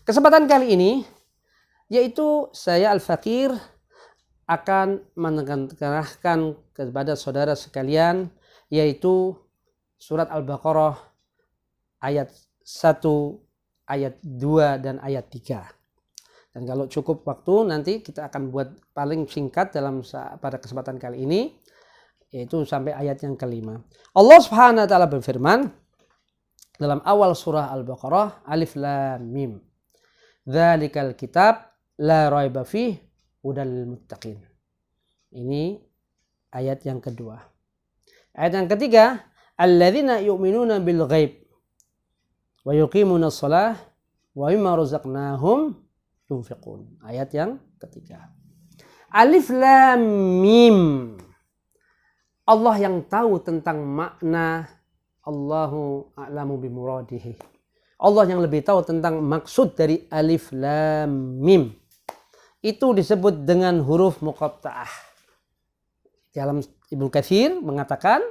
Kesempatan kali ini yaitu saya Al-Fakir akan menekankan kepada saudara sekalian yaitu surat Al-Baqarah ayat 1, ayat 2 dan ayat 3. Dan kalau cukup waktu nanti kita akan buat paling singkat pada kesempatan kali ini yaitu sampai ayat yang kelima. Allah Subhanahu wa taala berfirman dalam awal surah Al-Baqarah, Alif Lam Mim. Dzalikal kitab la raiba fihi hudal lil muttaqin. Ini ayat yang kedua. Ayat yang ketiga, alladzina yu'minuna bil ghaib wa yuqimuna shalah wa mimma razaqnahum yunfiqun. Ayat yang ketiga. Alif Lam Mim. Allah yang tahu tentang makna, Allahu a'lamu bimuradihi. Allah yang lebih tahu tentang maksud dari Alif Lam Mim. Itu disebut dengan huruf muqatta'ah. Dalam Ibnu Katsir mengatakan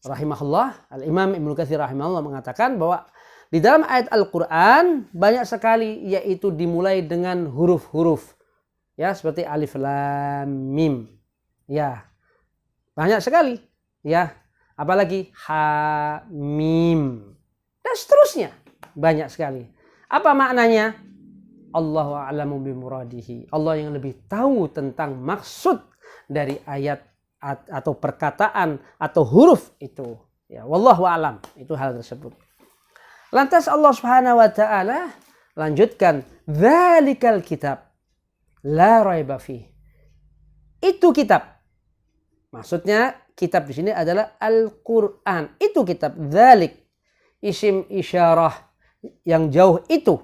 rahimahullah, Al-Imam Ibnu Katsir rahimahullah mengatakan bahwa di dalam ayat Al-Qur'an banyak sekali yaitu dimulai dengan huruf-huruf. Ya, seperti Alif Lam Mim. Ya. Banyak sekali. Ya. Apalagi Ha Mim. Dan seterusnya. Banyak sekali. Apa maknanya? Allahu a'lamu bimuradihi. Allah yang lebih tahu tentang maksud dari ayat atau perkataan atau huruf itu. Ya, wallahu a'lam. Itu hal tersebut. Lantas Allah Subhanahu wa taala lanjutkan, dzalikal kitab la raiba fihi. Itu kitab. Maksudnya kitab di sini adalah Al-Qur'an. Itu kitab. Dzalik isim isyarah yang jauh itu.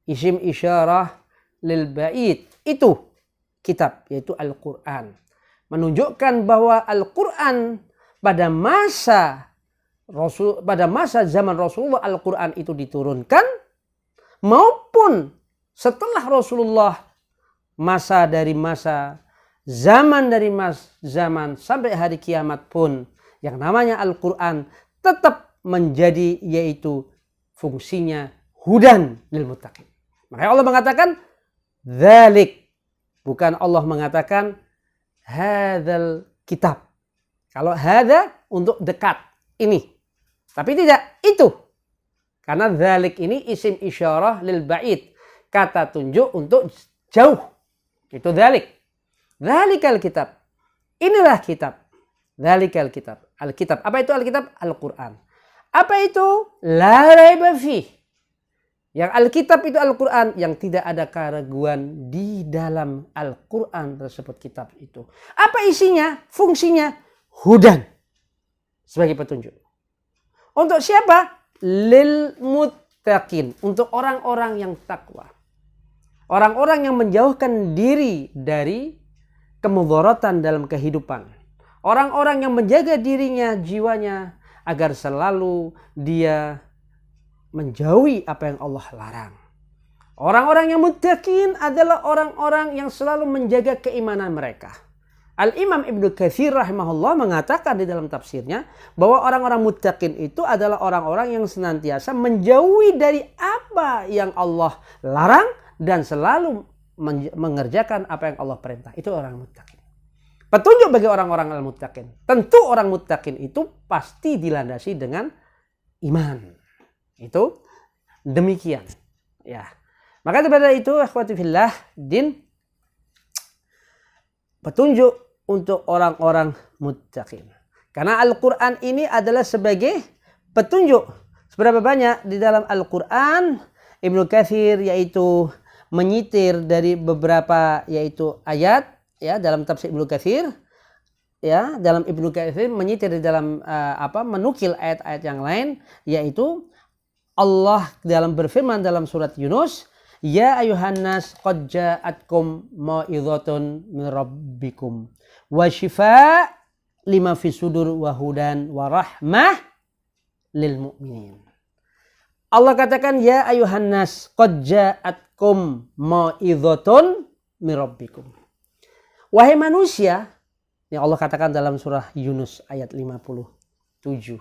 Isim isyarah lil ba'id. Itu kitab, yaitu Al-Qur'an. Menunjukkan bahwa Al-Qur'an pada masa zaman Rasulullah Al-Qur'an itu diturunkan maupun setelah Rasulullah zaman sampai hari kiamat pun yang namanya Al-Qur'an tetap menjadi yaitu fungsinya hudan lil muttaqin. Makanya Allah mengatakan dzalik, bukan Allah mengatakan hadzal kitab. Kalau hadza untuk dekat ini, tapi tidak itu. Karena dzalik ini isim isyarah lil ba'id, kata tunjuk untuk jauh. Itu dzalik. Dzalikal kitab. Inilah kitab. Dzalikal kitab. Alkitab. Apa itu Alkitab? Al-Qur'an. Apa itu? La raiba fih. Yang Alkitab itu Al-Quran. Yang tidak ada keraguan di dalam Al-Quran tersebut, kitab itu. Apa isinya? Fungsinya hudan. Sebagai petunjuk. Untuk siapa? Lil muttaqin. Untuk orang-orang yang takwa. Orang-orang yang menjauhkan diri dari kemudaratan dalam kehidupan. Orang-orang yang menjaga dirinya, jiwanya, agar selalu dia menjauhi apa yang Allah larang. Orang-orang yang muttaqin adalah orang-orang yang selalu menjaga keimanan mereka. Al-Imam Ibnu Katsir rahimahullah mengatakan di dalam tafsirnya bahwa orang-orang muttaqin itu adalah orang-orang yang senantiasa menjauhi dari apa yang Allah larang dan selalu mengerjakan apa yang Allah perintah. Itu orang muttaqin. Petunjuk bagi orang-orang al-muttaqin. Tentu orang muttaqin itu pasti dilandasi dengan iman. Itu demikian. Ya. Maka daripada itu, akhwati fillah, petunjuk untuk orang-orang muttaqin. Karena Al-Quran ini adalah sebagai petunjuk. Seberapa banyak di dalam Al-Quran Ibnu Katsir yaitu menyitir dari beberapa yaitu ayat. Ya, dalam tafsir Ibnu Katsir, ya, dalam Ibnu Katsir menyitir di dalam menukil ayat-ayat yang lain, yaitu Allah dalam berfirman dalam surat Yunus, ya ayuhan nas qad ja'atkum mau'izatun min rabbikum wa shifaa lima fis sudur wa hudan wa rahmah lil mu'minin. Allah katakan ya ayuhan nas qad ja'atkum mau'izatun min rabbikum. Wahai manusia, yang Allah katakan dalam surah Yunus ayat 57.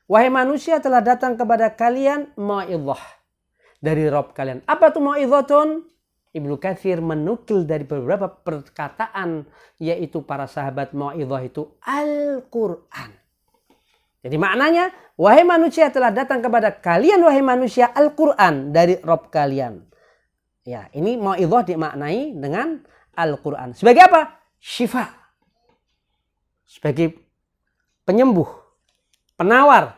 Wahai manusia, telah datang kepada kalian mau'izah, dari Rabb kalian. Apa itu mau'izatun? Ibnu Katsir menukil dari beberapa perkataan, yaitu para sahabat, mau'izah itu Al-Quran. Jadi maknanya, wahai manusia, telah datang kepada kalian wahai manusia Al-Quran dari Rabb kalian. Ya, ini mau'izah dimaknai dengan Al-Quran. Sebagai apa? Syifa. Sebagai penyembuh, penawar.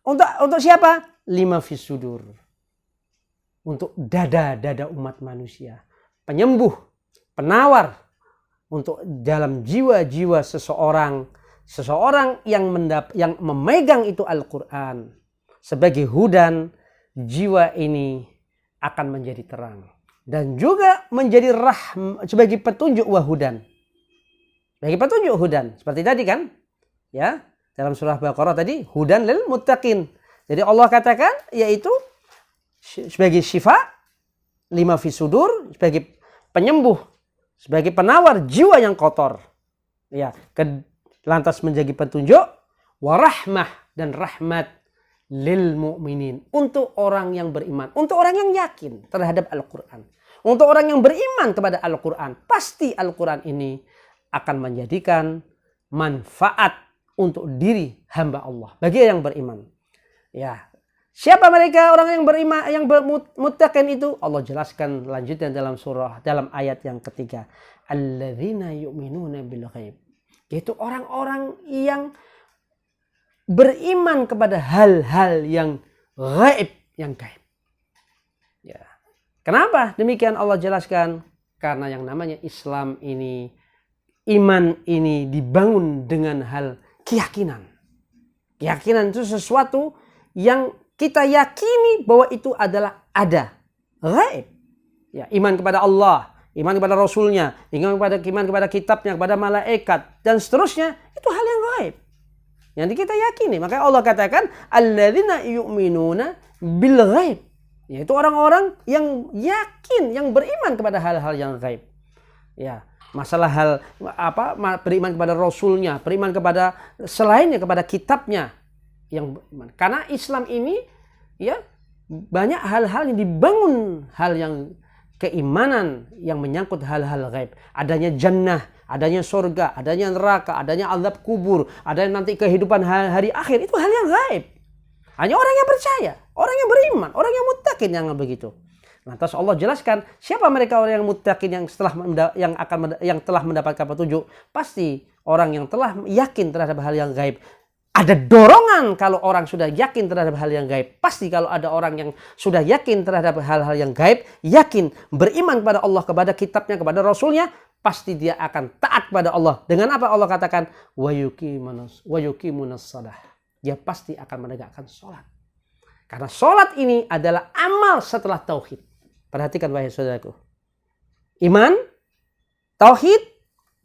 Untuk siapa? Lima fis sudur. Untuk dada-dada umat manusia. Penyembuh, penawar. Untuk dalam jiwa-jiwa seseorang yang memegang itu Al-Quran. Sebagai hudan, jiwa ini akan menjadi terang. Dan juga menjadi sebagai petunjuk wahudan. Sebagai petunjuk hudan. Seperti tadi kan? Ya, dalam surah Baqarah tadi, hudan lil muttaqin. Jadi Allah katakan, yaitu sebagai syifa, lima fis sudur, sebagai penyembuh, sebagai penawar jiwa yang kotor. Ya, lantas menjadi petunjuk, warahmah, dan rahmat lil mu'minin, untuk orang yang beriman, untuk orang yang yakin terhadap Al-Quran, untuk orang yang beriman kepada Al-Quran. Pasti Al-Quran ini akan menjadikan manfaat untuk diri hamba Allah bagi yang beriman. Ya, siapa mereka orang yang beriman, yang muttaqin itu? Allah jelaskan lanjutnya dalam ayat yang ketiga. Alladzina yu'minuna bil ghaib. Yaitu orang-orang yang beriman kepada hal-hal yang gaib, Ya. Kenapa demikian Allah jelaskan? Karena yang namanya Islam ini, iman ini dibangun dengan hal keyakinan. Keyakinan itu sesuatu yang kita yakini bahwa itu adalah ada, gaib. Ya, iman kepada Allah, iman kepada Rasulnya, iman kepada kitabnya, kepada malaikat, dan seterusnya, itu hal yang gaib. Yang kita yakini. Maka Allah katakan, alladzina yu'minuna bil ghaib. Yaitu orang-orang yang yakin, yang beriman kepada hal-hal yang gaib. Ya, masalah hal beriman kepada Rasulnya, beriman kepada selainnya, kepada kitabnya, yang beriman. Karena Islam ini, ya, banyak hal-hal yang dibangun, hal yang keimanan yang menyangkut hal-hal gaib. Adanya jannah, adanya surga, adanya neraka, adanya azab kubur, adanya nanti kehidupan hari akhir. Itu hal yang gaib. Hanya orang yang percaya, orang yang beriman, orang yang muttaqin yang begitu. Lantas Allah jelaskan siapa mereka orang yang muttaqin yang telah mendapatkan petunjuk. Pasti orang yang telah yakin terhadap hal yang gaib. Ada dorongan kalau orang sudah yakin terhadap hal yang gaib. Pasti kalau ada orang yang sudah yakin terhadap hal-hal yang gaib, yakin beriman kepada Allah, kepada kitabnya, kepada Rasulnya, pasti dia akan taat kepada Allah. Dengan apa Allah katakan? Wa yuqimunas shalah. Dia pasti akan menegakkan sholat. Karena sholat ini adalah amal setelah tauhid. Perhatikan wahai saudaraku. Iman, tauhid,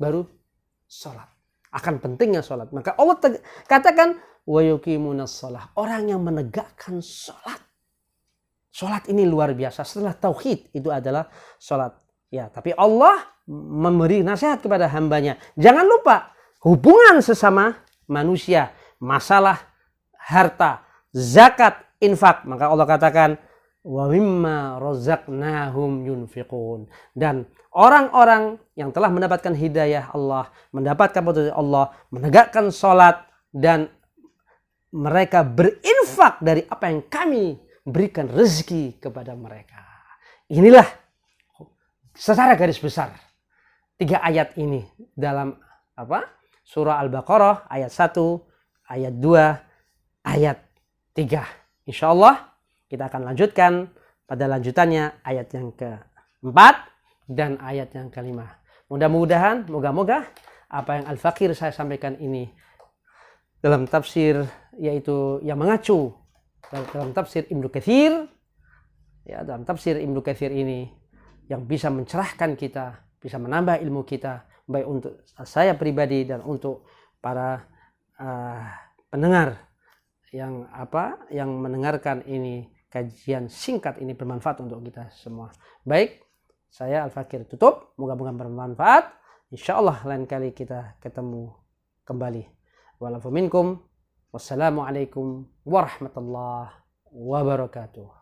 baru sholat. Akan pentingnya sholat. Maka Allah katakan wa yuqimunas shalah. Orang yang menegakkan sholat. Sholat ini luar biasa. Setelah tauhid itu adalah sholat. Ya, tapi Allah memberi nasihat kepada hambanya. Jangan lupa hubungan sesama manusia. Masalah harta, zakat, infak. Maka Allah katakan wa mimma razaqnahum yunfiqun. Dan orang-orang yang telah mendapatkan hidayah Allah, mendapatkan petunjuk Allah, menegakkan sholat, dan mereka berinfak dari apa yang kami berikan rezeki kepada mereka. Inilah secara garis besar 3 ayat ini dalam surah Al-Baqarah ayat 1, ayat 2, ayat 3. Insya Allah kita akan lanjutkan pada lanjutannya ayat yang ke-4 dan ayat yang ke-5. Mudah-mudahan, moga-moga apa yang Al-Fakir saya sampaikan ini dalam tafsir, yaitu yang mengacu dalam tafsir Ibnu Katsir, ya, dalam tafsir Ibnu Katsir ini yang bisa mencerahkan kita, bisa menambah ilmu kita, baik untuk saya pribadi dan untuk para pendengar yang mendengarkan ini, kajian singkat ini bermanfaat untuk kita semua. Baik, saya Al-Fakir tutup, moga-moga bermanfaat. Insyaallah lain kali kita ketemu kembali. Walafu minkum, wassalamualaikum warahmatullahi wabarakatuh.